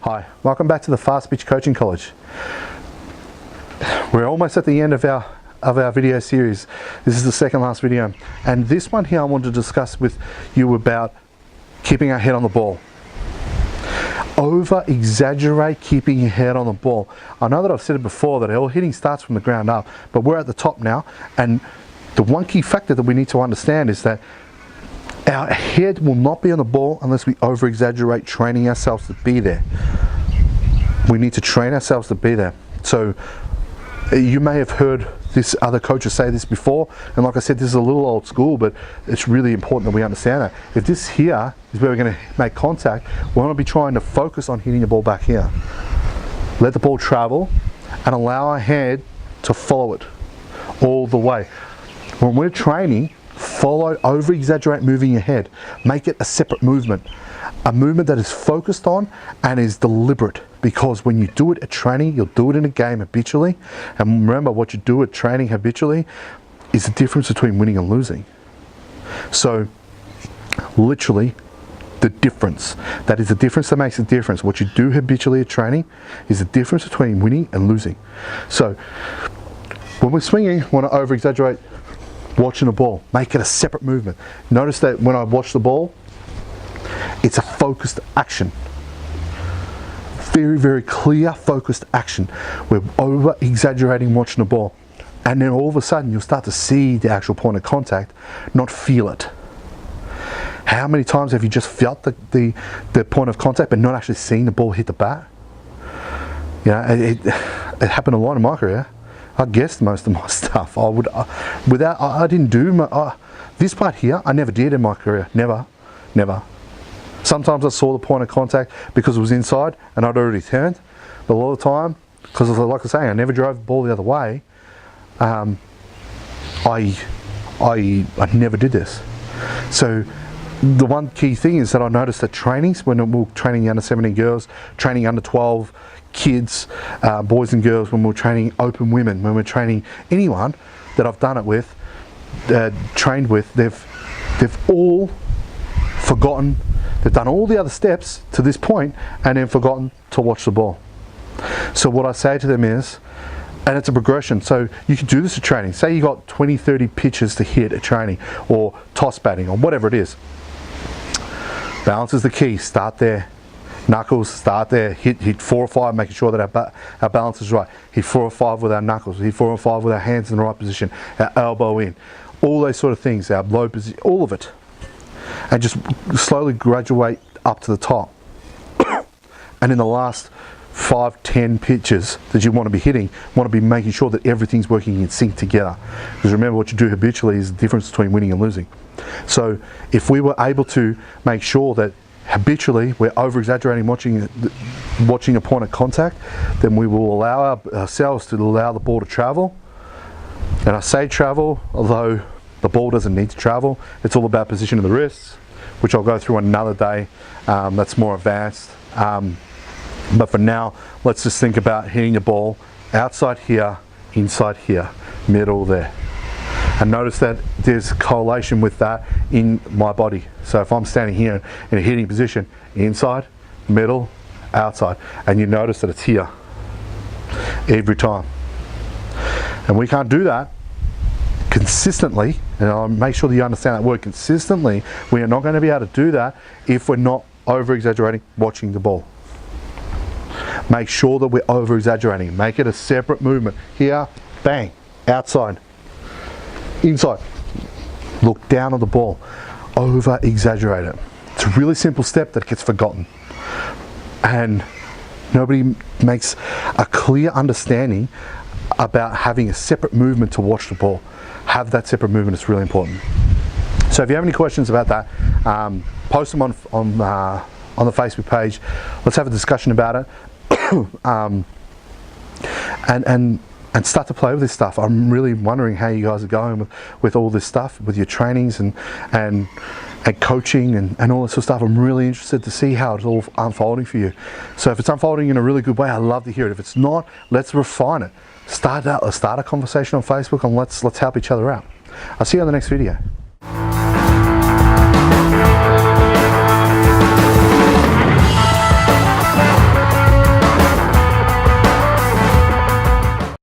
Hi, welcome back to the Fastpitch Coaching College. We're almost at the end of our video series. This is the second last video, and this one here I want to discuss with you about keeping our head on the ball. Over exaggerate keeping your head on the ball. I know that I've said it before that all hitting starts from the ground up, but we're at the top now, and the one key factor that we need to understand is that our head will not be on the ball unless we over exaggerate training ourselves to be there. We need to train ourselves to be there. So you may have heard this other coaches say this before, and like I said, this is a little old school, but it's really important that we understand that. If this here is where we're going to make contact, we want to be trying to focus on hitting the ball back here. Let the ball travel and allow our head to follow it all the way. When we're training, follow, over exaggerate moving your head. Make it a separate movement. A movement that is focused on and is deliberate, because when you do it at training, you'll do it in a game habitually. And remember, what you do at training habitually is the difference between winning and losing. So literally the difference. That is the difference that makes a difference. What you do habitually at training is the difference between winning and losing. So when we're swinging, we want to over exaggerate watching the ball. Make it a separate movement. Notice that when I watch the ball, it's a focused action. Very, very clear, focused action. We're over exaggerating watching the ball. And then all of a sudden, you'll start to see the actual point of contact, not feel it. How many times have you just felt the point of contact but not actually seen the ball hit the bat? You know, it happened a lot in my career. I guessed most of my stuff. I didn't do this part here. I never did in my career. Never. Sometimes I saw the point of contact because it was inside and I'd already turned. But a lot of the time, because like I say, I never drove the ball the other way. I never did this. So the one key thing is that I noticed that trainings, when we're training the under 17 girls, training under 12 kids, boys and girls, when we're training open women, when we're training anyone that I've done it with, trained with, they've all forgotten. They've done all the other steps to this point and then forgotten to watch the ball. So what I say to them is, and it's a progression, so you can do this at training. Say you got 20, 30 pitches to hit at training, or toss batting, or whatever it is. Balance is the key. Start there. Knuckles, start there. Hit 4 or 5, making sure that our balance is right. Hit 4 or 5 with our knuckles. Hit 4 or 5 with our hands in the right position. Our elbow in. All those sort of things. Our low position. All of it. And just slowly graduate up to the top. And in the last 5, 10 pitches that you want to be hitting, you want to be making sure that everything's working in sync together. Because remember, what you do habitually is the difference between winning and losing. So if we were able to make sure that habitually we're over exaggerating watching a point of contact, then we will allow ourselves to allow the ball to travel. And I say travel, although the ball doesn't need to travel. It's all about position of the wrists, which I'll go through another day. That's more advanced. But for now, let's just think about hitting the ball outside here, inside here, middle there. And notice that there's correlation with that in my body. So if I'm standing here in a hitting position, inside, middle, outside, and you notice that it's here every time. And we can't do that consistently, and I'll make sure that you understand that word consistently. We are not going to be able to do that if we're not over exaggerating watching the ball. Make sure that we're over exaggerating. Make it a separate movement. Here, bang, outside, inside. Look down at the ball. Over exaggerate it. It's a really simple step that gets forgotten. And nobody makes a clear understanding about having a separate movement to watch the ball. Have that separate movement. It's really important. So if you have any questions about that, post them on the Facebook page. Let's have a discussion about it. And start to play with this stuff. I'm really wondering how you guys are going with all this stuff, with your trainings and coaching and all this sort of stuff. I'm really interested to see how it's all unfolding for you. So if it's unfolding in a really good way, I'd love to hear it. If it's not, let's refine it. Let's start a conversation on Facebook, and let's help each other out. I'll see you on the next video.